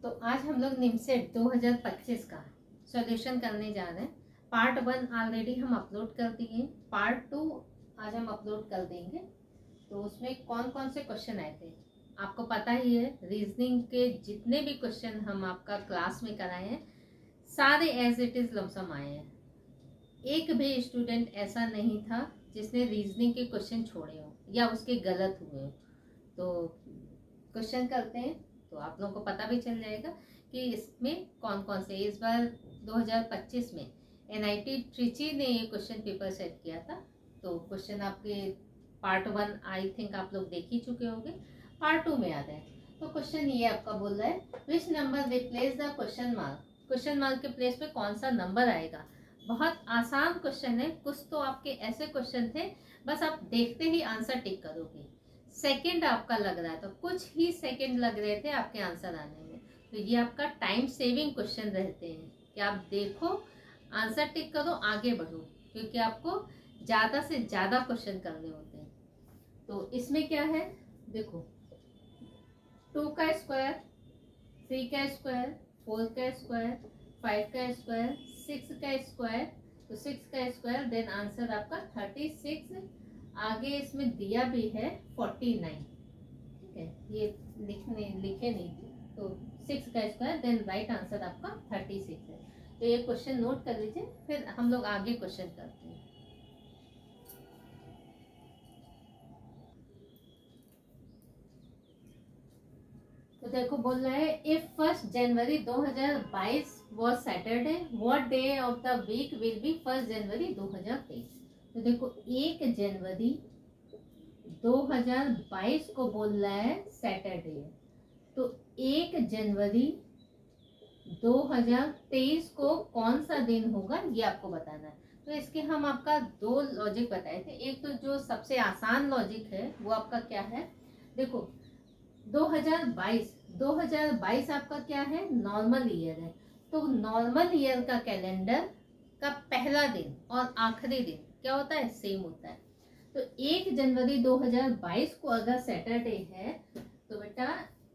तो आज हम लोग निमसेट 2025 का सॉल्यूशन करने जा रहे हैं। पार्ट 1 ऑलरेडी हम अपलोड कर दिए, पार्ट 2 आज हम अपलोड कर देंगे। तो उसमें कौन कौन से क्वेश्चन आए थे आपको पता ही है। रीजनिंग के जितने भी क्वेश्चन हम आपका क्लास में कराए हैं सारे एज इट इज लमसम आए हैं। एक भी स्टूडेंट ऐसा नहीं था जिसने रीजनिंग के क्वेश्चन छोड़े हो या उसके गलत हुए हो। तो क्वेश्चन करते हैं तो आप लोगों को पता भी चल जाएगा कि इसमें कौन कौन से। इस बार 2025 में NIT ट्रिची ने ये क्वेश्चन पेपर सेट किया था। तो क्वेश्चन आपके पार्ट 1 आई थिंक आप लोग देख ही चुके होंगे। पार्ट 2 में आता है तो क्वेश्चन ये आपका बोल रहा है which number replace the question mark. Question mark के प्लेस पे कौन सा नंबर आएगा। बहुत आसान क्वेश्चन है। कुछ तो आपके ऐसे क्वेश्चन थे बस आप देखते ही आंसर टिक करोगे। सेकंड आपका लग रहा है तो कुछ ही सेकंड लग रहे थे आपके आंसर आने में। तो ये आपका टाइम सेविंग क्वेश्चन रहते हैं कि आप देखो आंसर टिक करो आगे बढ़ो, क्योंकि आपको ज़्यादा से ज़्यादा क्वेश्चन करने होते हैं। तो इसमें क्या है देखो, 2 का स्क्वायर, 3 का स्क्वायर, 4 का स्क्वायर, 5 का स्क्वायर, 6 का स्क्वायर। तो 6 का स्क्वायर देन आंसर आपका 36। आगे इसमें दिया भी है 49। ठीक है, ये लिखे नहीं थे। तो 6 का स्क्वायर देन राइट आंसर आपका 36 है। तो ये क्वेश्चन नोट कर लीजिए, फिर हम लोग आगे क्वेश्चन करते हैं। तो देखो बोल रहा है if 1 January 2022 was Saturday what day of the week will be 1 January 2023। तो देखो 1 जनवरी 2022 को बोल रहा है सैटरडे है। तो 1 जनवरी 2023 को कौन सा दिन होगा ये आपको बताना है। तो इसके हम आपका 2 लॉजिक बताए थे। एक तो जो सबसे आसान लॉजिक है वो आपका क्या है, देखो 2022 आपका क्या है, नॉर्मल ईयर है। तो नॉर्मल ईयर का कैलेंडर का पहला दिन और आखिरी दिन क्या होता है, सेम होता है। तो 1 जनवरी 2022 को अगर सैटरडे है तो बेटा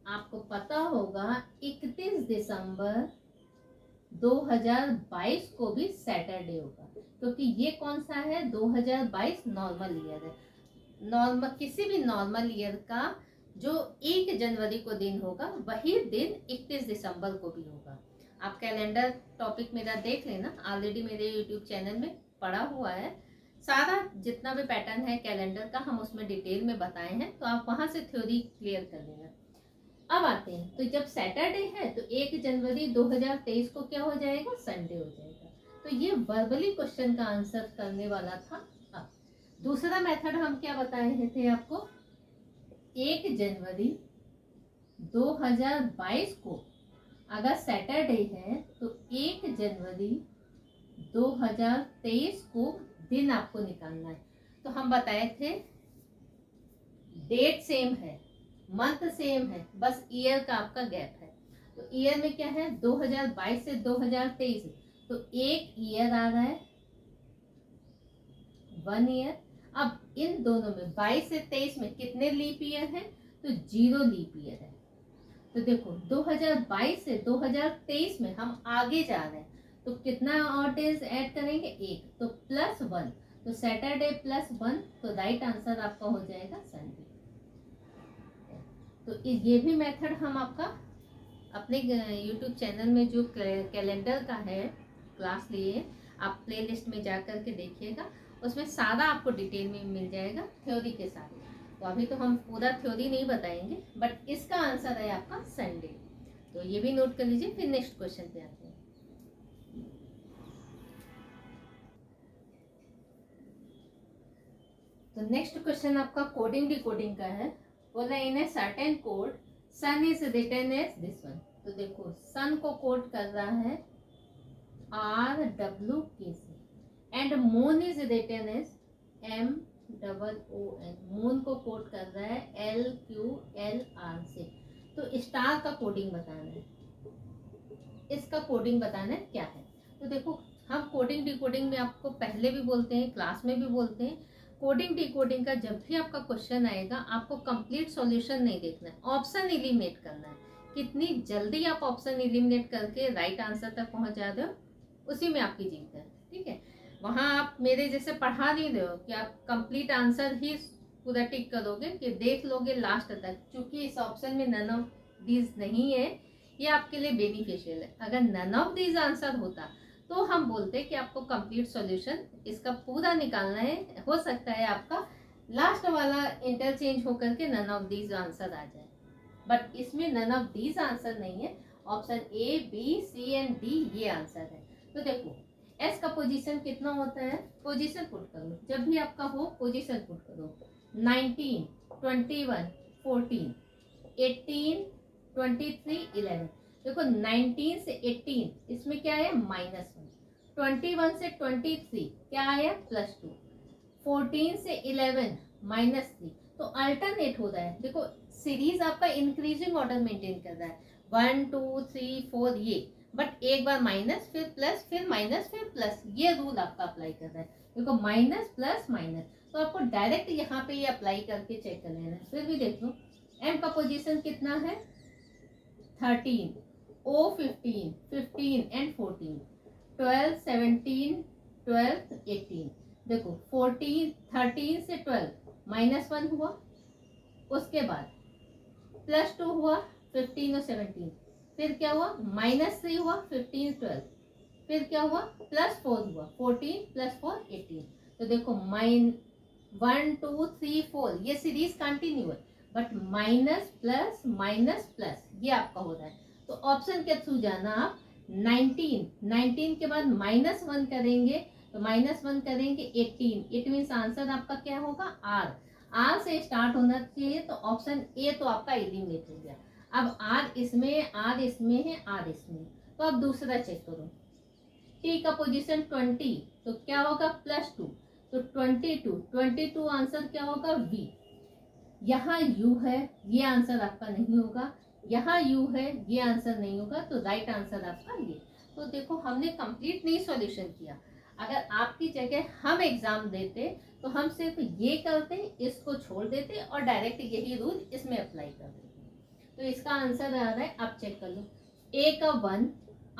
आपको पता होगा 31 दिसंबर 2022 को भी सैटरडे होगा, क्योंकि ये कौन सा है 2022 नॉर्मल ईयर है। नॉर्मल किसी भी नॉर्मल ईयर का जो 1 जनवरी को दिन होगा वही दिन 31 दिसंबर को भी होगा। आप कैलेंडर टॉपिक मेरा देख लेना, ऑलरेडी मेरे YouTube चैनल में पड़ा हुआ है। सारा जितना भी पैटर्न है कैलेंडर का हम उसमें डिटेल में बताए हैं, तो आप वहां से थ्योरी क्लियर कर लेना। अब आते हैं तो जब सैटरडे है तो 1 जनवरी 2023 को क्या हो जाएगा, संडे हो जाएगा। तो ये वर्बली क्वेश्चन का आंसर करने वाला था। अब दूसरा मेथड हम क्या बताए थे आपको, 1 जनवरी 2022 को अगर सैटरडे है तो 1 जनवरी 2023 को दिन आपको निकालना है। तो हम बताए थे डेट सेम है, मंथ सेम है, बस ईयर का आपका गैप है। तो ईयर में क्या है 2022 से 2023, तो एक ईयर आ रहा है, 1 ईयर। अब इन दोनों में 22 से 23 में कितने लीप ईयर है, तो 0 लीप ईयर है। तो देखो 2022 से 2023 में हम आगे जा रहे हैं तो कितना और डेज ऐड करेंगे, 1, तो +1। तो सैटरडे +1, तो राइट आंसर आपका हो जाएगा संडे। तो ये भी मेथड हम आपका अपने YouTube चैनल में जो कैलेंडर का है क्लास लिए, आप प्लेलिस्ट में जा कर के देखिएगा, उसमें सारा आपको डिटेल में मिल जाएगा थ्योरी के साथ। तो अभी तो हम पूरा थ्योरी नहीं बताएंगे, बट इसका आंसर है आपका संडे। तो ये भी नोट कर लीजिए। फिर नेक्स्ट क्वेश्चन पे आते हैं। तो नेक्स्ट क्वेश्चन आपका कोडिंग डिकोडिंग का है। बोला in a certain code sun is written as this one. तो देखो सन को कोड कर रहा है RWK से and moon is written as MOON। Moon को कोड कर रहा है LQLR से। तो स्टार का कोडिंग बताना है, इसका कोडिंग बताना है क्या है। तो देखो हम कोडिंग डिकोडिंग में आपको पहले भी बोलते हैं, क्लास में भी बोलते हैं, कोडिंग डिकोडिंग का जब भी आपका क्वेश्चन आएगा आपको कंप्लीट सॉल्यूशन नहीं देखना है, ऑप्शन एलिमिनेट करना है कितनी जल्दी आप ऑप्शन एलिमिनेट करके राइट आंसर तक पहुंच जाते हो, उसी में आपकी जीत है। ठीक है, वहां आप मेरे जैसे पढ़ा नहीं रहे हो कि आप कंप्लीट आंसर ही पूरा टिक करोगे कि देख लोगे लास्ट तक। क्योंकि इस ऑप्शन में नन ऑफ दीज नहीं है, ये आपके लिए बेनिफिशियल है। अगर नन ऑफ दीज आंसर होता तो हम बोलते कि आपको कंप्लीट सॉल्यूशन इसका पूरा निकालना है। हो सकता है आपका लास्ट वाला इंटरचेंज होकर के नन ऑफ दीज आंसर आ जाए, बट इसमें नन ऑफ दीज आंसर नहीं है। Option A, B, C and D ये आंसर है। तो देखो एस का पोजीशन कितना होता है, पोजीशन पुट करो, जब भी आपका हो पोजीशन पुट करो। 19, 21, 14, 18, 23, 11। देखो 19 से 18 इसमें क्या है -1, 21 से 23 क्या आया +2, 14 से 11 -3। तो अल्टरनेट हो रहा है। देखो सीरीज आपका इंक्रीजिंग ऑर्डर मेंटेन कर रहा है, 1 2 3 4 ये, बट एक बार माइनस फिर प्लस फिर माइनस फिर प्लस, ये रूल आपका अप्लाई कर रहा है। देखो माइनस प्लस माइनस, तो आपको डायरेक्ट यहाँ पे ये अप्लाई करके चेक कर लेना है। फिर भी देख लो एम का पोजीशन कितना है 13, ओ 15, 15 एंड 14, 12, 17, 12, 18। देखो 14, 13 से 12 -1 हुआ, उसके बाद +2 हुआ 15 और 17, फिर क्या हुआ -3 हुआ 15, 12, फिर क्या हुआ +4 हुआ 14 +4 18। तो देखो 1 2 3 4 ये सीरीज कंटिन्यू है, but minus plus minus plus ये आपका हो रहा है। तो ऑप्शन के थ्रू जाना आप 19 के बाद -1 करेंगे, तो -1 करेंगे 18, इट मीन्स आंसर आपका क्या होगा आर से स्टार्ट होना चाहिए। तो ऑप्शन ए तो आपका एलिमिनेट हो गया। अब आर इसमें है, आर इसमें, तो अब दूसरा चेक करो। टी का पोजीशन 20, तो क्या होगा +2, तो 22 आंसर क्या होगा वी। यहाँ यू है, ये आंसर आपका नहीं होगा, यहाँ यू है, ये आंसर नहीं होगा, तो राइट आंसर आपका ये। तो देखो हमने कंप्लीट नहीं सॉल्यूशन किया। अगर आपकी जगह हम एग्जाम देते तो हम सिर्फ ये करते, इसको छोड़ देते और डायरेक्ट यही रूल इसमें अप्लाई कर देते। तो इसका आंसर आ रहा है, आप चेक कर लो। ए का 1,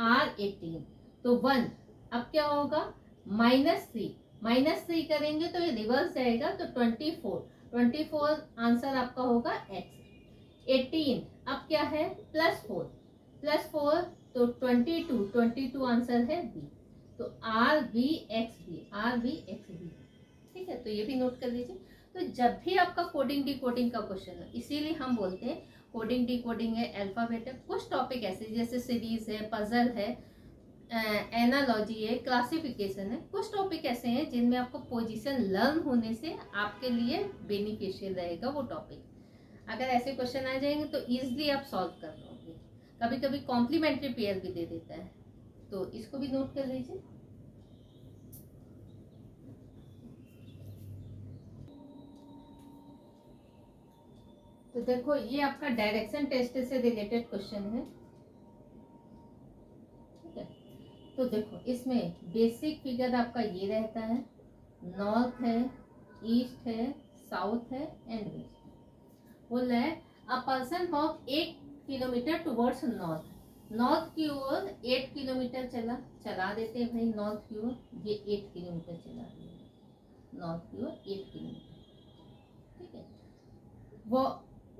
आर 18, तो 1 अब क्या होगा -3 करेंगे तो ये रिवर्स जाएगा, तो 24 आंसर आपका होगा एक्स। 18 अब क्या है +4 तो 22 आंसर है बी। तो आर बी एक्स बी। ठीक है, तो ये भी नोट कर लीजिए। तो जब भी आपका कोडिंग डिकोडिंग का क्वेश्चन है, इसीलिए हम बोलते हैं कोडिंग डिकोडिंग है, अल्फाबेट है। कुछ टॉपिक ऐसे जैसे सीरीज है, पजल है, एनालॉजी है, क्लासिफिकेशन है, कुछ टॉपिक ऐसे हैं जिनमें आपको पोजीशन लर्न होने से आपके लिए बेनिफिशियल रहेगा वो टॉपिक। अगर ऐसे क्वेश्चन आ जाएंगे तो इजीली आप सॉल्व कर लोगे। कभी कभी कॉम्प्लीमेंट्री पेयर भी दे देता है, तो इसको भी नोट कर लीजिए। तो देखो ये आपका डायरेक्शन टेस्ट से रिलेटेड क्वेश्चन है। ठीक है, तो देखो इसमें बेसिक फिगर आपका ये रहता है, नॉर्थ है, ईस्ट है, साउथ है एंड वेस्ट। बोल रहा है a person walk 8 kilometre towards north की ओर 8 किलोमीटर चला देते हैं भाई। नॉर्थ की ओर ये 8 किलोमीटर चला रही है, नॉर्थ की ओर 8 किलोमीटर। ठीक है, वो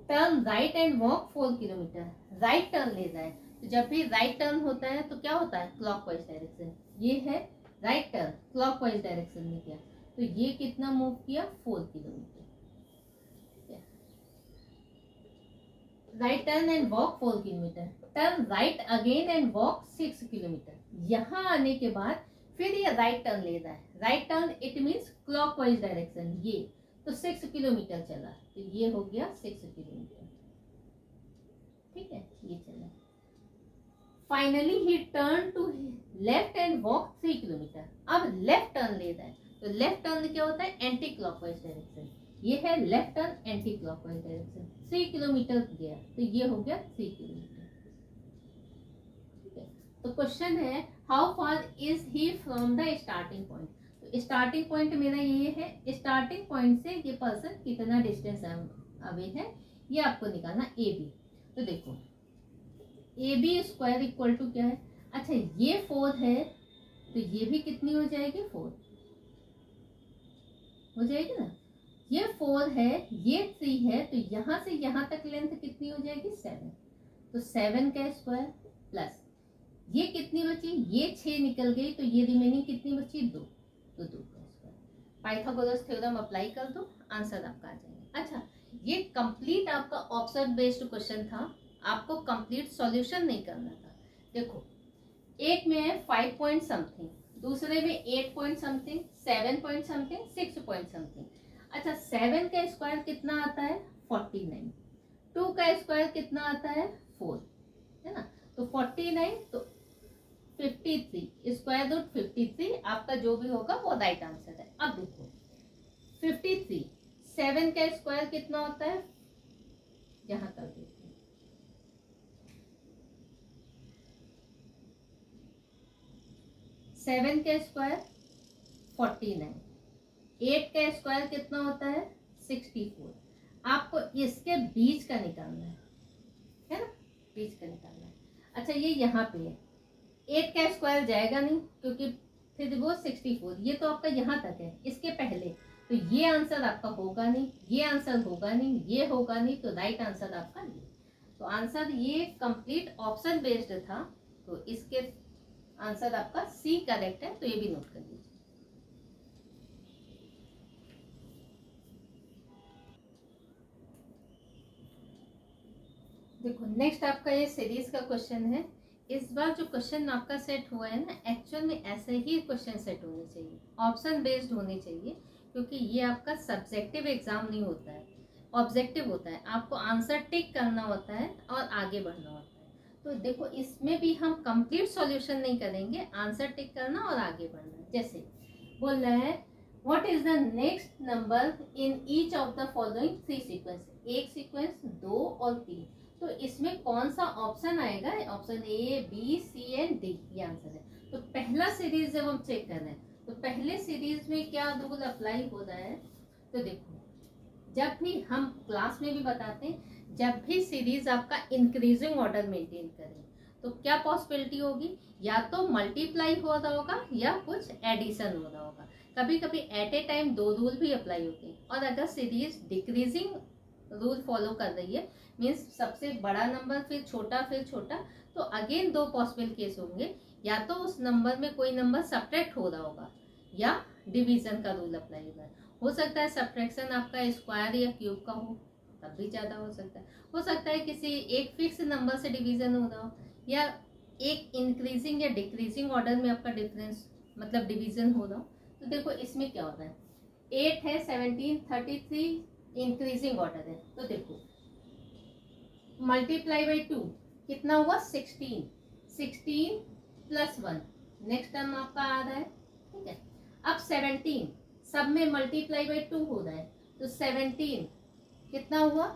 turn right and walk 4 kilometre, right turn ले जाए। तो जब भी राइट टर्न होता है तो क्या होता है क्लॉकवाइज डायरेक्शन। ये है राइट टर्न, क्लॉकवाइज डायरेक्शन में किया, तो ये कितना मूव किया 4 kilometre. Right turn and walk 4 kilometre, turn right again and walk 6 kilometre. यहाँ आने के बाद फिर ये राइट टर्न ले रहा है, right turn it means clockwise direction, ये तो 6 किलोमीटर चला, तो ये हो गया 6 किलोमीटर। ठीक है, ये चला। Finally he turn to left and walk 3 kilometre. अब लेफ्ट टर्न ले रहा है, तो लेफ्ट टर्न क्या होता है एंटी क्लॉकवाइज डायरेक्शन, ये है left turn anti clockwise direction. 3 kilometre गया, तो ये हो गया 3 किलोमीटर। ठीक है, तो क्वेश्चन है how far is he from the starting point. तो स्टार्टिंग पॉइंट मेरा ये है, स्टार्टिंग पॉइंट से ये पर्सन कितना डिस्टेंस अवे है, ये आपको निकालना ए बी। तो देखो A B square equal to क्या है, अच्छा ये 4 है तो ये भी कितनी हो जाएगी, 4 हो जाएगी ना। ये 4 है, ये 3 है, तो यहां से यहां तक लेंथ कितनी हो जाएगी, 7। तो 7 का स्क्वायर प्लस ये कितनी बची, ये 6 निकल गई, तो ये रिमेनिंग कितनी बची, 2। तो 2 का स्क्वायर। पाइथागोरस थ्योरम अप्लाई कर दो, आंसर आपका आ जाएगा। अच्छा, ये कंप्लीट आपका ऑप्शन बेस्ड क्वेश्चन था, आपको कंप्लीट सॉल्यूशन नहीं करना था। देखो एक में है 5 पॉइंट समथिंग, दूसरे में 8 point something, 7 point something, 6 point something. अच्छा 7 का स्क्वायर कितना आता है, 49। 2 का स्क्वायर कितना आता है, 4, है ना। तो 49 तो 53, स्क्वायर रूट 53 आपका जो भी होगा वो राइट आंसर है। अब देखो 53, 7 का स्क्वायर कितना होता है, यहां कर देते हैं, 7 का स्क्वायर 49, 8 का स्क्वायर कितना होता है, 64। आपको इसके बीच का निकालना है ना, बीच का निकालना है। अच्छा ये यहाँ पे है, 8 का स्क्वायर जाएगा नहीं क्योंकि फिर वो 64, ये तो आपका यहाँ तक है, इसके पहले तो ये आंसर आपका होगा नहीं, ये आंसर होगा नहीं, ये होगा नहीं, तो राइट आंसर आपका ये। तो आंसर ये कंप्लीट ऑप्शन बेस्ड था, तो इसके आंसर आपका सी करेक्ट है, तो ये भी नोट कर लीजिए। देखो नेक्स्ट आपका ये सीरीज का क्वेश्चन है। इस बार जो क्वेश्चन आपका सेट हुआ है ना, एक्चुअल में ऐसे ही क्वेश्चन सेट होने चाहिए, ऑप्शन बेस्ड होने चाहिए, क्योंकि ये आपका सब्जेक्टिव एग्जाम नहीं होता है, ऑब्जेक्टिव होता है। आपको आंसर टिक करना होता है और आगे बढ़ना होता है। तो देखो इसमें भी हम कंप्लीट सॉल्यूशन नहीं करेंगे, आंसर टिक करना और आगे बढ़ना। जैसे बोल रहा है what is the next number in each of the following 3 sequence, एक सीक्वेंस, 2 और 3। तो इसमें कौन सा ऑप्शन आएगा, option A B C and D, ये आंसर है। तो पहला सीरीज जब हम चेक कर रहे हैं तो पहले सीरीज में क्या रूल अप्लाई हो रहा है, तो देखो जब भी हम क्लास में भी बताते हैं, जब भी सीरीज आपका इंक्रीजिंग ऑर्डर मेंटेन करें तो क्या पॉसिबिलिटी होगी, या तो मल्टीप्लाई हो रहा होगा या कुछ एडिशन हो रहा होगा। कभी कभी एट ए टाइम 2 रूल भी अप्लाई होते हैं। और अगर सीरीज डिक्रीजिंग रूल फॉलो कर रही है, मीन्स सबसे बड़ा नंबर फिर छोटा, तो अगेन 2 पॉसिबल केस होंगे, या तो उस नंबर में कोई नंबर सब्ट्रैक्ट हो रहा होगा या डिवीजन का रूल अप्लाई होगा। हो सकता है सब्ट्रैक्शन आपका स्क्वायर या क्यूब का हो, तब भी ज्यादा हो सकता है किसी एक फिक्स नंबर से डिवीजन हो रहा हो, या एक इंक्रीजिंग या डिक्रीजिंग ऑर्डर में आपका डिफरेंस मतलब डिवीजन हो रहा हो। तो देखो इसमें क्या होता है, 8 है, 17, 33 इंक्रीजिंग ऑर्डर है। तो देखो मल्टीप्लाई बाई 2 कितना हुआ, 16, 16 प्लस 1, नेक्स्ट टर्म आपका आ रहा है, ठीक है। अब 17 सब में मल्टीप्लाई बाई 2 हो रहा है, तो 17 कितना हुआ,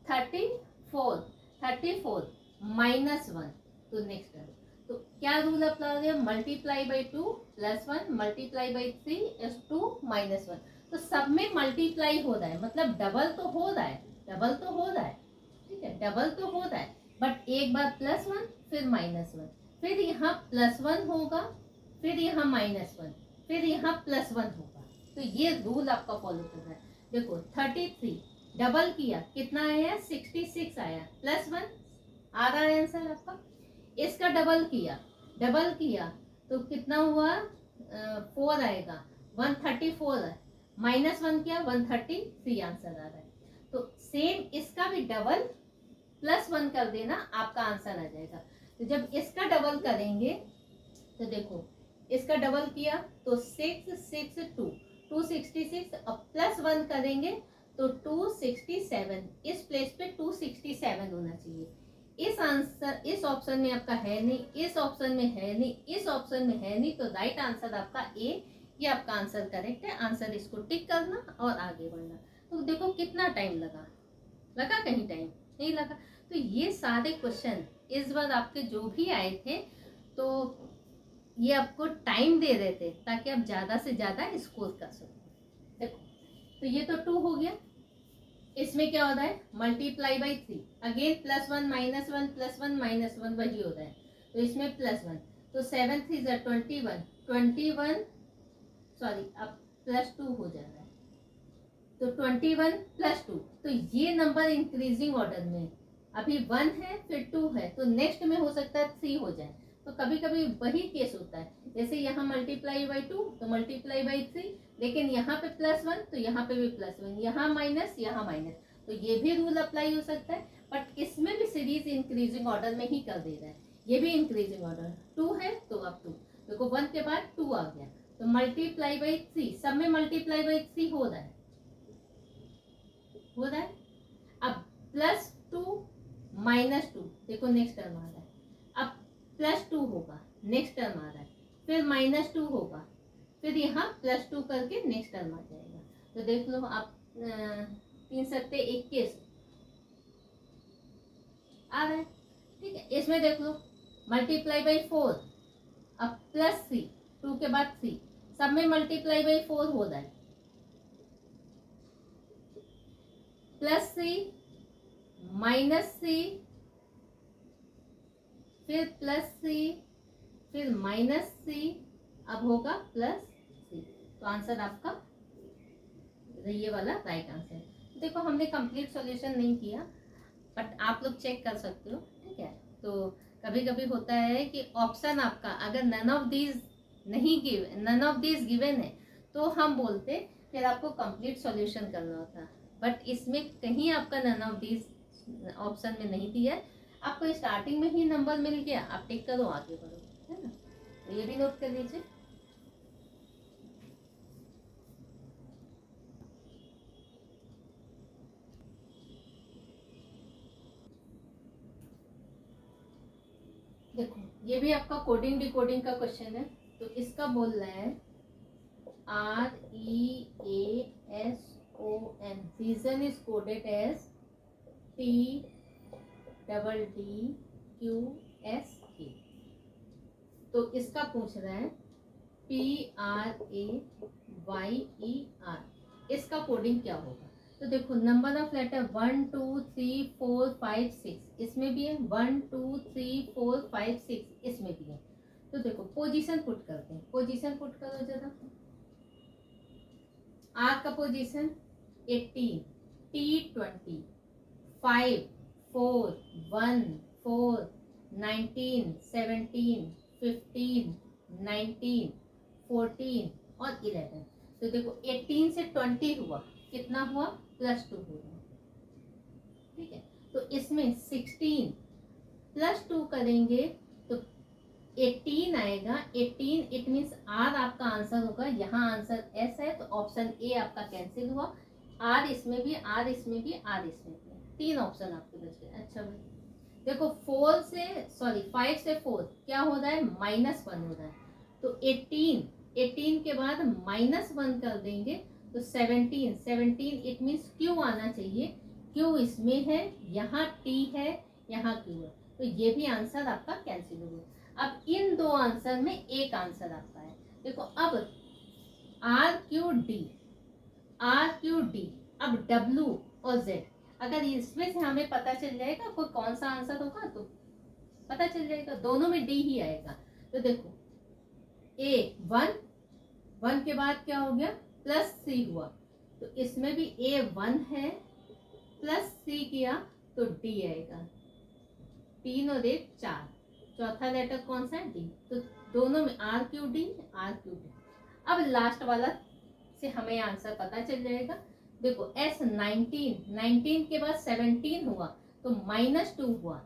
34, 34 माइनस 1, तो नेक्स्ट टर्म। तो क्या रूल अप्लाई है, multiply by 2 plus 1 multiply by 3 is 2 minus 1। तो सब में मल्टीप्लाई हो रहा है, मतलब डबल तो हो रहा है, ठीक है, डबल तो हो रहा है, बट एक बार प्लस 1 फिर माइनस 1, फिर यहाँ प्लस 1 होगा, फिर यहाँ माइनस 1, फिर यहाँ प्लस 1 होगा। तो ये रूल आपका फॉलो करना है। देखो 33 डबल किया कितना आया, 66 आया, प्लस 1 आ रहा है आंसर आपका। इसका डबल किया तो कितना हुआ, 4 आएगा, 134 है, माइनस 1 किया 133 आंसर आ रहा है। तो सेम इसका भी डबल प्लस 1 कर देना, आपका आंसर आ जाएगा। तो जब इसका डबल करेंगे तो देखो इसका डबल किया तो 662 266, अब प्लस 1 करेंगे तो 267, इस प्लेस पे 267 होना चाहिए। इस आंसर इस ऑप्शन में आपका है नहीं, इस ऑप्शन में है नहीं, इस ऑप्शन में है नहीं, तो राइट आंसर आपका ए, ये आपका आंसर करेक्ट है। आंसर इसको टिक करना और आगे बढ़ना। तो देखो कितना टाइम लगा कहीं टाइम नहीं लगा। तो ये सारे क्वेश्चन इस बार आपके जो भी आए थे तो ये आपको टाइम दे रहे थे ताकि आप ज्यादा से ज्यादा स्कोर कर सको। देखो तो ये तो 2 हो गया, इसमें क्या होता है, मल्टीप्लाई बाई 3, अगेन +1 -1 +1 -1 वही होता है, तो इसमें +1, तो 7 3 21 सॉरी अब +2 हो जा रहा है, तो 21 +2, तो ये नंबर इंक्रीजिंग ऑर्डर में, अभी 1 है फिर 2 है, तो नेक्स्ट में हो सकता है 3 हो जाए। तो कभी कभी वही केस होता है, जैसे यहाँ मल्टीप्लाई बाई 2 तो मल्टीप्लाई बाई 3, लेकिन यहाँ पे +1 तो यहाँ पे भी +1, यहाँ माइनस यहाँ माइनस, तो ये भी रूल अप्लाई हो सकता है। बट इसमें भी सीरीज इंक्रीजिंग ऑर्डर में ही कर दे रहा है, ये भी इंक्रीजिंग ऑर्डर, 2 है तो अब 2, देखो 1 के बाद 2 आ गया, तो मल्टीप्लाई बाई 3, सब में मल्टीप्लाई बाई 3 हो रहा है, अब +2 -2, देखो नेक्स्ट टर्म आ रहा है, अब +2 होगा, नेक्स्ट टर्म आ रहा है, फिर -2 होगा, फिर यहाँ +2 करके नेक्स्ट टर्म आ जाएगा। तो देख लो आप 3 सत्ते 21 आ रहा है, ठीक है। इसमें देख लो मल्टीप्लाई बाई 4, अब +3, 2 के बाद 3, सब में मल्टीप्लाई बाई 4 हो रहा है, +3 -3 फिर +3 फिर -3, अब होगा +3, तो आंसर आपका ये वाला राइट आंसर। देखो हमने कंप्लीट सॉल्यूशन नहीं किया, बट आप लोग चेक कर सकते हो, ठीक है। तो कभी कभी होता है कि ऑप्शन आपका अगर नन ऑफ दीज गिवन है, तो हम बोलते फिर आपको कंप्लीट सॉल्यूशन करना होता, बट इसमें कहीं आपका नन ऑफ दीज ऑप्शन में नहीं दिया है, आपको स्टार्टिंग में ही नंबर मिल गया, आप टिक करो आगे बढ़ो, है ना। तो ये भी नोट कर लीजिए। देखो ये भी आपका कोडिंग डिकोडिंग का क्वेश्चन है, तो इसका बोल रहा है REASON, reason is coded as TDDQSK, तो इसका पूछ रहा है PRAYER, इसका कोडिंग क्या होगा। तो देखो नंबर ऑफ लेटर 1 2 3 4 5 6, इसमें भी है 1 2 3 4 5 6, इसमें भी है। तो देखो पोजीशन पुट करते हैं, पोजीशन पुट करो जरा। आर का पोजीशन 18, T 20, 5 4 1 4 19 17 15 19 14 और 11। तो देखो 18 से 20 हुआ, कितना हुआ, +2 हुआ, ठीक है। तो इसमें 16 +2 करेंगे तो 18 आएगा, 18 इट मीन्स आर आपका आंसर होगा, यहाँ आंसर एस है, तो ऑप्शन ए आपका कैंसिल हुआ, आर इसमें भी, आर इसमें भी, आर इसमें भी, 3 ऑप्शन आपके बच गए। अच्छा भाई देखो 5 से 4 क्या हो रहा है, -1 हो रहा है, तो 18 के बाद -1 कर देंगे तो 17 इट मीन्स क्यू आना चाहिए, क्यू इसमें है, यहाँ टी है, यहाँ क्यू है, तो ये भी आंसर आपका कैंसिल होगा। अब इन 2 आंसर में एक आंसर आपका है। देखो अब RQD, अब W और Z, अगर इसमें से हमें पता चल जाएगा कोई कौन सा आंसर होगा तो पता चल जाएगा, दोनों में D ही आएगा। तो देखो A1 के बाद क्या हो गया, +3 हुआ, तो इसमें भी A1 है, +3 किया तो D आएगा, 3 और 1 4, चौथा लेटर कौन सा है, D, तो दोनों में RQD। अब लास्ट वाला से हमें आंसर पता चल जाएगा। देखो S19 के बाद 17 हुआ तो -2 हुआ,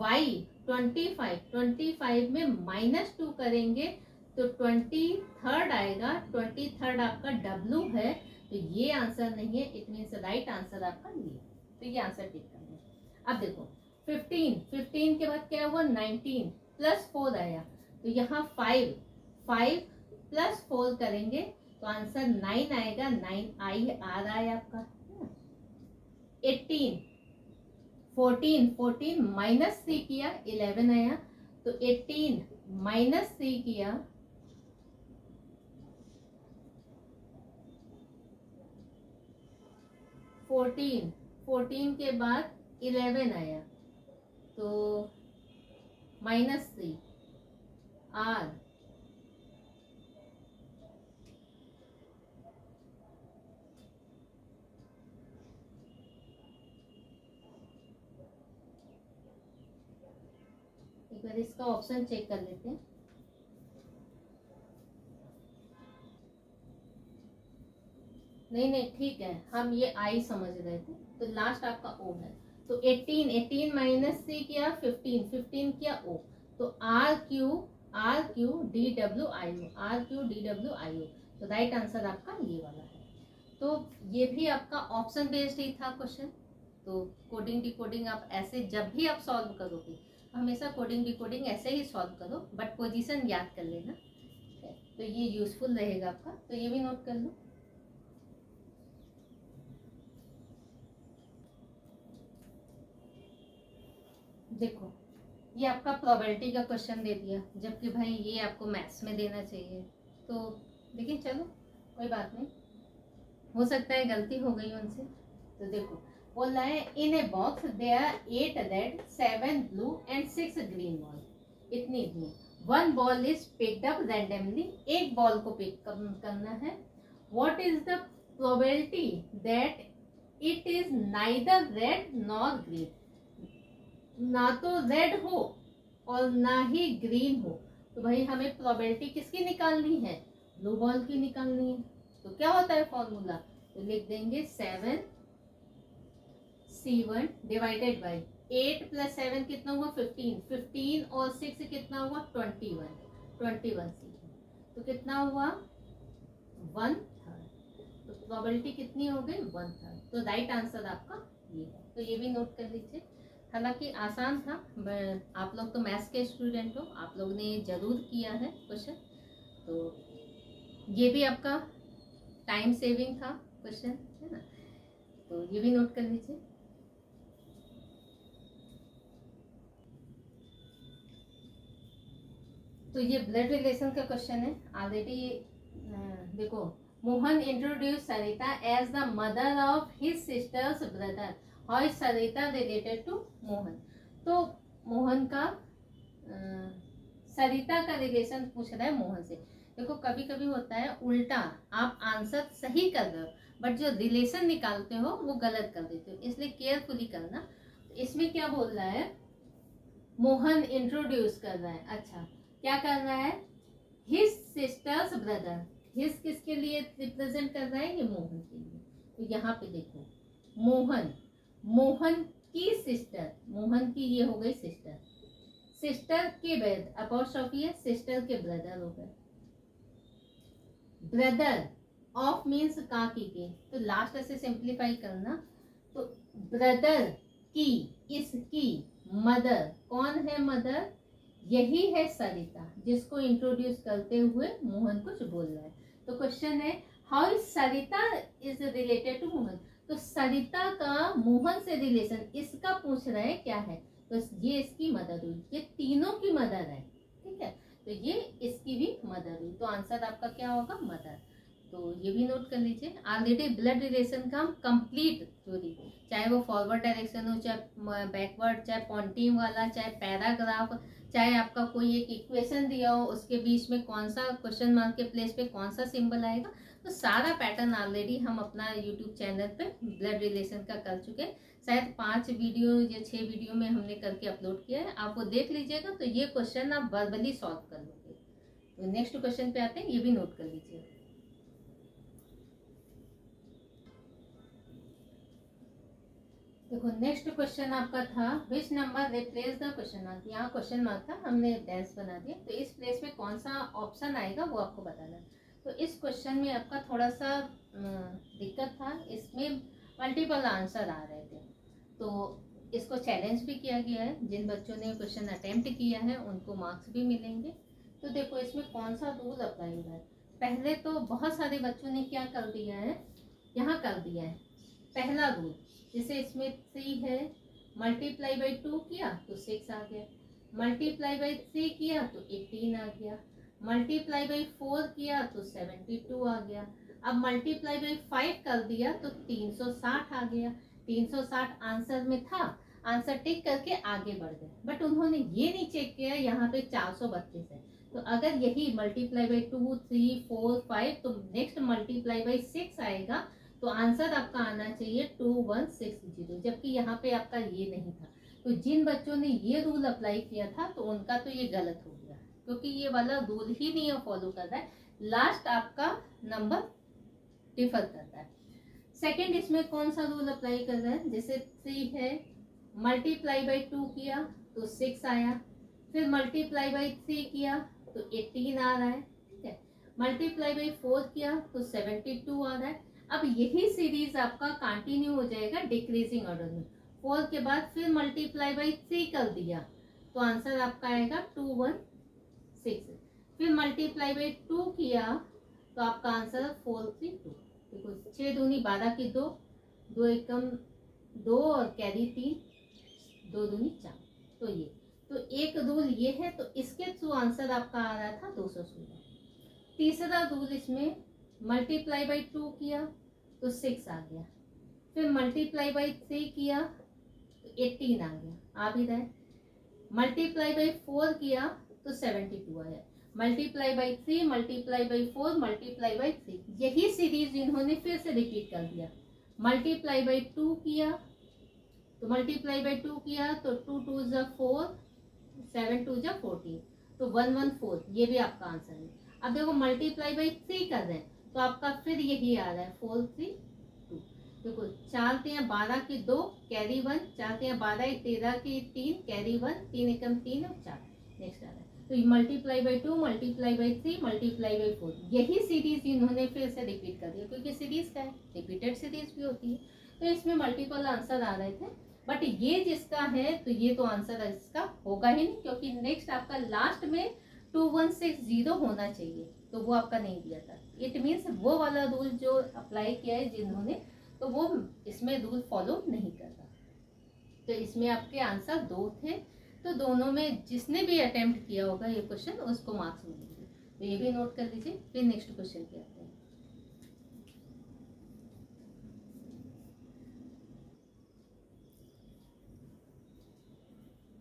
Y 25 में -2 करेंगे तो 23 आएगा, 23 आपका W है, तो ये आंसर नहीं है, इट मीन्स राइट आंसर आपका ये, तो ये आंसर टिक करना है। अब देखो 15 के बाद क्या हुआ, 19 +4 आया, तो यहाँ 5 +4 करेंगे तो आंसर 9 आएगा, 9 आई आ रहा है आपका। 14 -3 किया 11 आया, तो 18 -3 किया 14 14 के बाद 11 आया तो -3 r एक बार इसका ऑप्शन चेक कर लेते हैं। नहीं ठीक है, हम ये आई समझ रहे थे, तो लास्ट आपका ओ है। तो 18 माइनस से किया 15 किया ओ, तो आर क्यू DWIO, तो राइट आंसर आपका ये वाला है। तो ये भी आपका ऑप्शन बेस्ड ही था क्वेश्चन। तो कोडिंग डिकोडिंग आप ऐसे जब भी आप सॉल्व करोगे, हमेशा कोडिंग डिकोडिंग ऐसे ही सॉल्व करो, बट पोजीशन याद कर लेना, तो ये यूजफुल रहेगा आपका। तो ये भी नोट कर लो। देखो ये आपका प्रोबेबिलिटी का क्वेश्चन दे दिया, जबकि भाई ये आपको मैथ्स में देना चाहिए। तो लेकिन चलो कोई बात नहीं, हो सकता है गलती हो गई उनसे। तो देखो बोल रहा है in a box there are 8 red 7 blue and 6 green ball. इतनी भी 1 ball is picked up randomly, एक बॉल को पिक करना है। What is the probability that it is neither red nor green, ना तो रेड हो और ना ही ग्रीन हो। तो भाई हमें प्रोबेबिलिटी किसकी निकालनी है, ब्लू बॉल की निकालनी है। तो क्या होता है फॉर्मूला, तो लिख देंगे 7C1 डिवाइडेड बाई 8 + 7 कितना हुआ 15 और 6 कितना हुआ 21 तो कितना हुआ 1/3। तो प्रोबेबिलिटी कितनी हो गई 1/3। तो राइट आंसर आपका ये है। तो ये भी नोट कर लीजिए। हालांकि आसान था, आप लोग तो मैथ्स के स्टूडेंट हो, आप लोग ने जरूर किया है क्वेश्चन। तो ये भी आपका टाइम सेविंग था क्वेश्चन, है ना। तो ये भी नोट कर लीजिए। तो ये ब्लड रिलेशन का क्वेश्चन है ऑलरेडी। देखो Mohan introduce Sarita as the mother of his sister's brother, how is Sarita related to Mohan. तो मोहन का सरिता का रिलेशन पूछ रहा है मोहन से। देखो कभी कभी होता है उल्टा, आप आंसर सही कर रहे हो बट जो रिलेशन निकालते हो वो गलत कर देते हो, इसलिए केयरफुली करना। तो इसमें क्या बोल रहा है, मोहन इंट्रोड्यूस कर रहा है। अच्छा क्या कर रहा है, हिज सिस्टर्स ब्रदर, हिज किसके लिए रिप्रेजेंट कर रहा है, ये मोहन के लिए। तो यहाँ पे देखो मोहन की सिस्टर, मोहन की ये हो गई सिस्टर, सिस्टर के बाद अपॉस्ट्रोफी है, सिस्टर के ब्रदर हो गए। ब्रदर ऑफ मीन्स काकी के, तो लास्ट ऐसे सिंप्लीफाई करना। तो ब्रदर की, इसकी मदर, कौन है मदर, यही है सरिता, जिसको इंट्रोड्यूस करते हुए मोहन कुछ बोल रहा है। तो क्वेश्चन है how is Sarita is related to Mohan. तो सरिता का मोहन से रिलेशन इसका पूछ रहा है क्या है, तो ये इसकी मदर हुई, ये तीनों की मदर है, ठीक है। तो ये इसकी भी मदर हुई, तो आंसर आपका क्या होगा मदर। तो ये भी नोट कर लीजिए। ऑलरेडी ब्लड रिलेशन का हम कंप्लीट थ्योरी, चाहे वो फॉरवर्ड डायरेक्शन हो, चाहे बैकवर्ड, चाहे पॉइंटिंग वाला, चाहे पैराग्राफ, चाहे आपका कोई एक इक्वेशन दिया हो उसके बीच में कौन सा क्वेश्चन मार्क के प्लेस पे कौन सा सिंबल आएगा, तो सारा पैटर्न ऑलरेडी हम अपना यूट्यूब चैनल पे ब्लड रिलेशन का कर चुके हैं। शायद 5 वीडियो या 6 वीडियो में हमने करके अपलोड किया है, आप वो देख लीजिएगा। तो ये क्वेश्चन आप वर्बली सॉल्व कर लोगे। तो नेक्स्ट क्वेश्चन पे आते हैं, ये भी नोट कर लीजिए। देखो नेक्स्ट क्वेश्चन आपका था which number replace the question mark. यहाँ क्वेश्चन मार्क था, हमने डैश बना दिया, तो इस प्लेस में कौन सा ऑप्शन आएगा वो आपको बताना है। तो इस क्वेश्चन में आपका थोड़ा सा दिक्कत था, इसमें मल्टीपल आंसर आ रहे थे, तो इसको चैलेंज भी किया गया है। जिन बच्चों ने क्वेश्चन अटेम्प्ट किया है उनको मार्क्स भी मिलेंगे। तो देखो इसमें कौन सा रूल अप्लाई हो रहा है। पहले तो बहुत सारे बच्चों ने क्या कर दिया है, यहाँ कर दिया है पहला रूल, जैसे इसमें 3 है, मल्टीप्लाई बाई 2 किया तो 6 आ गया, मल्टीप्लाई बाई 3 किया तो 18 आ गया, मल्टीप्लाई बाई 4 किया तो 72 आ गया। अब मल्टीप्लाई बाई 5 कर दिया तो 360 आ गया, 360 आंसर में था, आंसर टिक करके आगे बढ़ गए, बट उन्होंने ये नहीं चेक किया यहाँ पे 432 है। तो अगर यही मल्टीप्लाई बाई 2, 3, 4, 5 तो नेक्स्ट मल्टीप्लाई बाई 6 आएगा, तो आंसर आपका आना चाहिए 2160, जबकि यहाँ पे आपका ये नहीं था। तो जिन बच्चों ने ये रूल अप्लाई किया था तो उनका तो ये गलत हो गया, क्योंकि ये वाला रूल ही नहीं फॉलो कर रहा है, लास्ट आपका नंबर डिफर करता है। सेकंड, इसमें कौन सा रूल अप्लाई कर रहा है, जैसे 3 है, मल्टीप्लाई बाई 2 किया तो 6 आया, फिर मल्टीप्लाई बाई 3 किया तो 18 आ रहा है, ठीक है, मल्टीप्लाई बाई 4 किया तो 72 आ रहा है। अब यही सीरीज आपका कंटिन्यू हो जाएगा डिक्रीजिंग ऑर्डर में। 4 के बाद फिर मल्टीप्लाई बाई 3 कर दिया तो आंसर आपका आएगा 216, फिर मल्टीप्लाई बाई 2 किया तो आपका आंसर 432। देखो 6 दूनी 12 की 2, 2 एकम 2 और कैरी 3, 2 दूनी 4। तो ये तो एक रूल ये है, तो इसके थ्रू आंसर आपका आ रहा था 216। तीसरा रूल, इसमें मल्टीप्लाई बाई 2 किया तो 6 आ गया, फिर मल्टीप्लाई बाई 3 किया तो 18 आ गया, आ भी रहा है, मल्टीप्लाई बाई 4 किया तो 72 आया, multiply by 3, multiply by 4, multiply by 3, यही सीरीज इन्होंने फिर से रिपीट कर दिया। मल्टीप्लाई बाई 2 किया तो मल्टीप्लाई बाई 2 किया तो 2 2 जा 4, 7 2 जा 14, तो 114, ये भी आपका आंसर है। अब देखो मल्टीप्लाई बाई 3 कर रहे हैं तो आपका फिर यही आ रहा है 432। देखो 4 3 12 की 2 कैरी 1, 4 3 12 13 की 3 कैरी 1, 3 एकम 3 और 4, नेक्स्ट आ रहा है। तो multiply by 2, multiply by 3, multiply by 4, यही सीरीज इन्होंने फिर से रिपीट कर दिया, क्योंकि सीरीज का है, रिपीटेड सीरीज भी होती है, तो इसमें मल्टीपल आंसर आ रहे थे। बट ये जिसका है तो ये तो आंसर इसका होगा ही नहीं, क्योंकि नेक्स्ट आपका लास्ट में 2160 होना चाहिए, तो वो आपका नहीं दिया था। इट मीन्स वो वाला रूल जो अप्लाई किया है जिन्होंने, तो वो इसमें रूल फॉलो नहीं कर रहा। तो इसमें आपके आंसर 2 थे, तो दोनों में जिसने भी अटेम्प्ट किया होगा ये क्वेश्चन उसको मार्क्स मिलेंगे, तो ये भी नोट कर लीजिए। फिर नेक्स्ट क्वेश्चन पे आते हैं।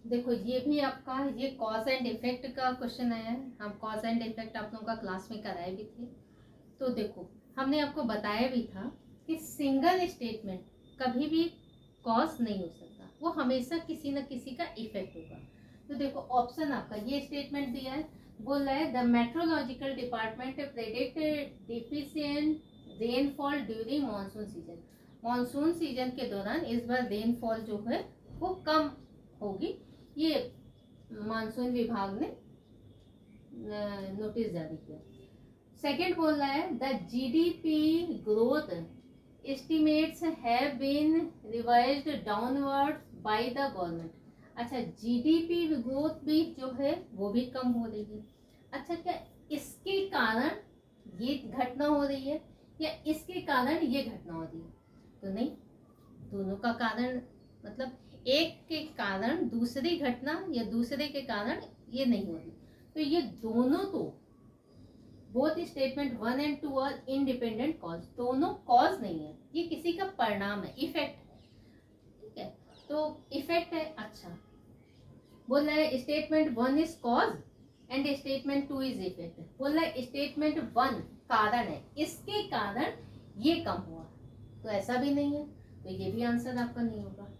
देखो ये भी आपका ये कॉज एंड इफेक्ट का क्वेश्चन आया है। हम कॉज एंड इफेक्ट आप लोगों का क्लास में कराए भी थे। तो देखो हमने आपको बताया भी था कि सिंगल स्टेटमेंट कभी भी कॉज नहीं हो सकता, वो हमेशा किसी न किसी का इफेक्ट होगा। तो देखो ऑप्शन आपका ये स्टेटमेंट दिया है, बोल रहा है the meteorological department predict deficient rainfall during monsoon season. Monsoon season के दौरान इस बार रेनफॉल जो है वो कम होगी, ये मानसून विभाग ने नोटिस जारी किया। सेकेंड बोल रहा है the GDP growth estimates have been revised downward by the government. अच्छा जीडीपी ग्रोथ भी जो है वो भी कम हो रही है। अच्छा क्या इसके कारण ये घटना हो रही है या इसके कारण ये घटना हो रही है? तो नहीं, दोनों का कारण, मतलब एक के कारण दूसरी घटना या दूसरे के कारण ये नहीं हो रही। तो ये दोनों तो both statement 1 and 2 are independent cause, दोनों कॉज नहीं है, ये किसी का परिणाम है, इफेक्ट है। ठीक है, तो इफेक्ट है। अच्छा बोल रहा है statement 1 is cause and statement 2 is effect. बोल रहा है स्टेटमेंट 1 कारण है, इसके कारण ये कम हुआ, तो ऐसा भी नहीं है, तो ये भी आंसर आपका नहीं होगा।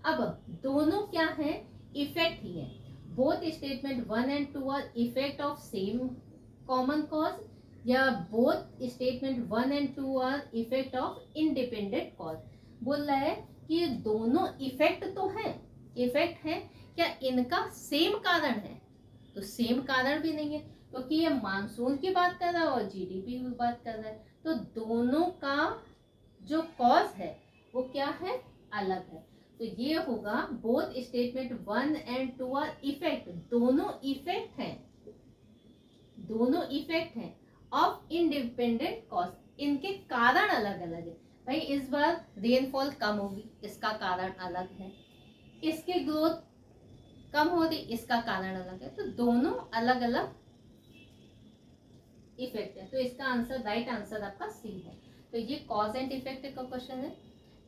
अब दोनों क्या है, इफेक्ट ही है। Both statement 1 and 2 are effect of same common cause, या both statement 1 and 2 are effect of independent cause. बोल रहा है कि ये दोनों इफेक्ट तो है, इफेक्ट है, क्या इनका सेम कारण है? तो सेम कारण भी नहीं है, क्योंकि ये मानसून की बात कर रहा है और जीडीपी की बात कर रहा है, तो दोनों का जो कॉज है वो क्या है, अलग है। तो ये होगा both statement 1 and 2 are effect, दोनों इफेक्ट हैं, दोनों इफेक्ट हैं ऑफ इंडिपेंडेंट कॉज, इनके कारण अलग अलग है। भाई इस बार रेनफॉल कम होगी, इसका कारण अलग है, इसकी ग्रोथ कम हो रही, इसका कारण अलग है, तो दोनों अलग अलग इफेक्ट है। तो इसका आंसर, राइट आंसर आपका सी है। तो ये कॉज एंड इफेक्ट का क्वेश्चन है।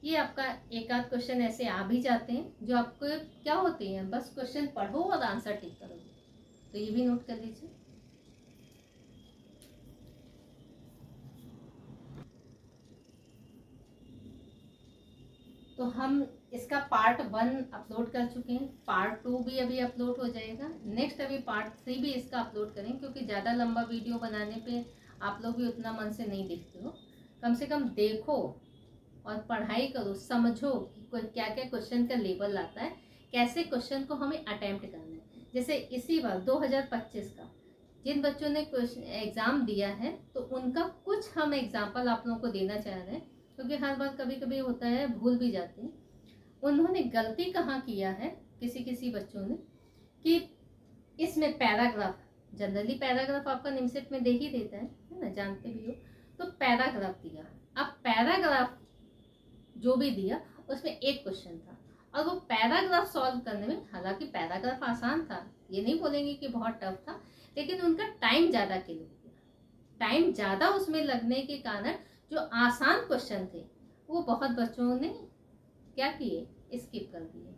ये आपका एक आध क्वेश्चन ऐसे आ भी जाते हैं जो आपको क्या होते हैं, बस क्वेश्चन पढ़ो और आंसर टिक करो, तो ये भी नोट कर लीजिए। तो हम इसका पार्ट 1 अपलोड कर चुके हैं, पार्ट 2 भी अभी अपलोड हो जाएगा, नेक्स्ट अभी पार्ट 3 भी इसका अपलोड करें, क्योंकि ज़्यादा लंबा वीडियो बनाने पे आप लोग भी उतना मन से नहीं देखते हो। कम से कम देखो और पढ़ाई करो, समझो कि क्या क्या क्वेश्चन का लेवल आता है, कैसे क्वेश्चन को हमें अटेम्प्ट करना है। जैसे इसी बार 2025 का जिन बच्चों ने एग्ज़ाम दिया है तो उनका कुछ हम एग्जाम्पल आप लोगों को देना चाह रहे हैं, क्योंकि हर बार कभी कभी होता है भूल भी जाते हैं। उन्होंने गलती कहाँ किया है किसी किसी बच्चों ने, कि इसमें पैराग्राफ, जनरली पैराग्राफ आपका निमसेट में दे ही देता है ना, जानते भी हो। तो पैराग्राफ दिया, अब पैराग्राफ जो भी दिया उसमें एक क्वेश्चन था, और वो पैराग्राफ सॉल्व करने में, हालांकि पैराग्राफ आसान था, ये नहीं बोलेंगे कि बहुत टफ था, लेकिन उनका टाइम ज़्यादा के लिए दिया, टाइम ज़्यादा उसमें लगने के कारण जो आसान क्वेश्चन थे वो बहुत बच्चों ने क्या किए, स्किप कर दिए।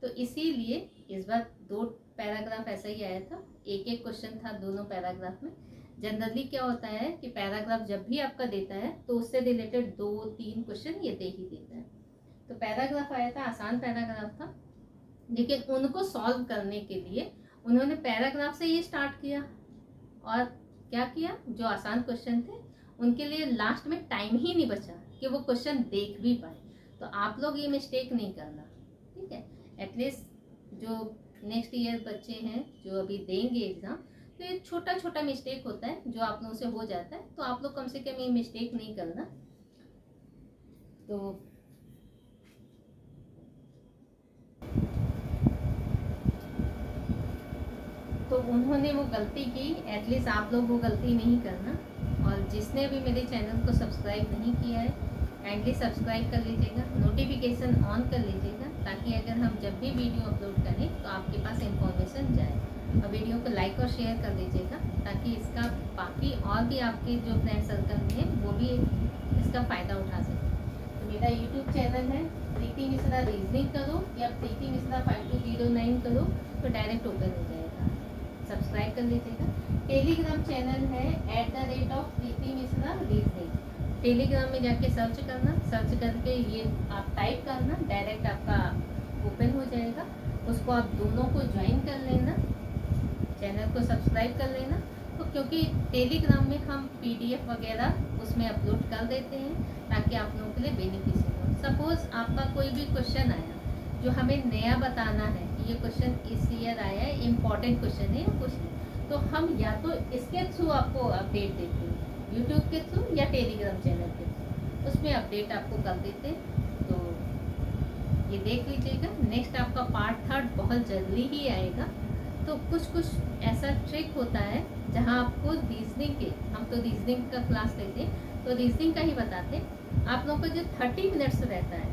तो इसीलिए इस बार 2 पैराग्राफ ऐसा ही आया था, एक एक क्वेश्चन था दोनों पैराग्राफ में। जनरली क्या होता है कि पैराग्राफ जब भी आपका देता है तो उससे रिलेटेड 2-3 क्वेश्चन ये दे ही देता है। तो पैराग्राफ आया था, आसान पैराग्राफ था, लेकिन उनको सॉल्व करने के लिए उन्होंने पैराग्राफ से ही स्टार्ट किया, और क्या किया, जो आसान क्वेश्चन थे उनके लिए लास्ट में टाइम ही नहीं बचा कि वो क्वेश्चन देख भी पाए। तो आप लोग ये मिस्टेक नहीं करना, ठीक है। एटलीस्ट जो नेक्स्ट ईयर बच्चे हैं जो अभी देंगे एग्ज़ाम, तो ये छोटा छोटा मिस्टेक होता है जो आप लोगों से हो जाता है, तो आप लोग कम से कम ये मिस्टेक नहीं करना। तो उन्होंने वो गलती की, एटलीस्ट आप लोग वो गलती नहीं करना। और जिसने भी मेरे चैनल को सब्सक्राइब नहीं किया है काइंडली सब्सक्राइब कर लीजिएगा, नोटिफिकेशन ऑन कर लीजिएगा, ताकि अगर हम जब भी वीडियो अपलोड करें तो आपके पास इंफॉर्मेशन जाए। और वीडियो को लाइक और शेयर कर दीजिएगा, ताकि इसका बाकी और भी आपके जो फ्रेंड सर्कल में हैं वो भी इसका फ़ायदा उठा सकें। तो मेरा यूट्यूब चैनल है प्रीति मिश्रा रीजनिंग करो, या प्रीति मिश्रा 5209 करो तो डायरेक्ट ओपन हो जाएगा, सब्सक्राइब कर लीजिएगा। टेलीग्राम चैनल है @प्रीति मिश्रा रीजनिंग, टेलीग्राम में जाके सर्च करना, सर्च करके ये आप टाइप करना, डायरेक्ट आपका ओपन हो जाएगा। उसको आप दोनों को ज्वाइन कर लेना, चैनल को सब्सक्राइब कर लेना। तो क्योंकि टेलीग्राम में हम PDF वगैरह उसमें अपलोड कर देते हैं, ताकि आप लोगों के लिए बेनिफिशियल हो। सपोज़ आपका कोई भी क्वेश्चन आया जो हमें नया बताना है कि ये क्वेश्चन इस ईयर आया है, इम्पॉर्टेंट क्वेश्चन है या कुछ नहीं, तो हम या तो इसके थ्रू आपको अपडेट देते हैं, यूट्यूब के थ्रू या टेलीग्राम चैनल के थ्रू, उसमें अपडेट आपको कर देते हैं। तो ये देख लीजिएगा। नेक्स्ट आपका पार्ट 3 बहुत जल्दी ही आएगा। तो कुछ ऐसा ट्रिक होता है जहाँ आपको रीजनिंग के, हम तो रीजनिंग का क्लास लेते हैं तो रीजनिंग का ही बताते हैं। आप लोगों का जो 30 मिनट्स रहता है,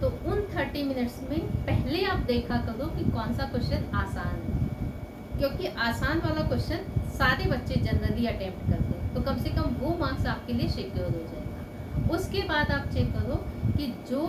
तो उन 30 मिनट्स में पहले आप देखा करो कि कौन सा क्वेश्चन आसान है, क्योंकि आसान वाला क्वेश्चन सारे बच्चे जनरली अटेम्प्ट करते हैं, तो कम से कम वो मार्क्स आपके लिए सिक्योर हो जाएगा। उसके बाद आप चेक करो कि जो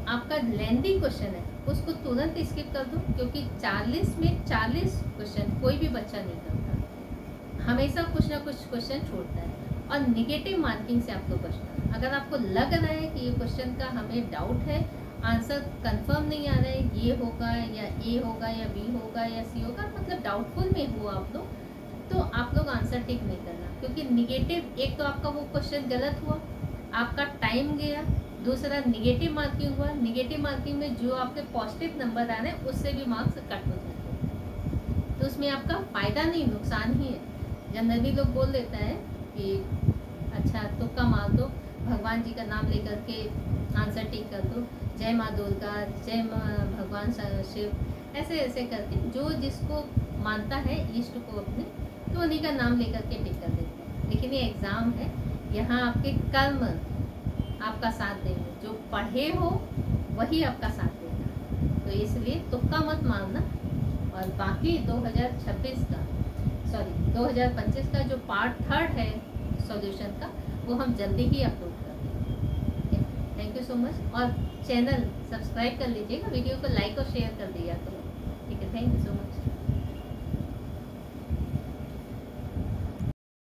आपका लेंथी क्वेश्चन है उसको तुरंत स्किप कर दो, क्योंकि 40 में 40 क्वेश्चन कोई भी बच्चा नहीं करता, हमेशा कुछ ना कुछ क्वेश्चन छोड़ता है। और निगेटिव मार्किंग से आपको बचना। अगर आपको लग रहा है कि ये क्वेश्चन का हमें डाउट है, आंसर कंफर्म नहीं आ रहा है, ये होगा या ए होगा या बी होगा या सी होगा, मतलब डाउटफुल में हो आप लोग, तो आप लोग आंसर टिक नहीं करना। क्योंकि निगेटिव, एक तो आपका वो क्वेश्चन गलत हुआ, आपका टाइम गया, दूसरा निगेटिव मार्किंग हुआ। निगेटिव मार्किंग में जो आपके पॉजिटिव नंबर आ रहे हैं उससे भी मार्क्स कट हो जाते हैं, तो उसमें आपका फ़ायदा नहीं नुकसान ही है। जनरली लोग बोल देता है कि अच्छा तुक्का मार दो, भगवान जी का नाम लेकर के आंसर टिक कर दो, जय माँ दुर्गा, जय माँ भगवान शिव, ऐसे ऐसे करके जो जिसको मानता है इष्ट को अपने, तो उन्हीं का नाम लेकर के टिक कर देते हैं। लेकिन ये एग्ज़ाम है, यहाँ आपके कर्म आपका साथ देंगे, जो पढ़े हो वही आपका साथ देगा। तो इसलिए तुक्का मत मारना। और बाकी 2025 का जो पार्ट 3 है सॉल्यूशन का, वो हम जल्दी ही अपलोड कर देंगे। Thank you so much. और चैनल सब्सक्राइब कर लीजिएगा, वीडियो को लाइक और शेयर कर दिया करो। ठीक है, थैंक यू सो मच।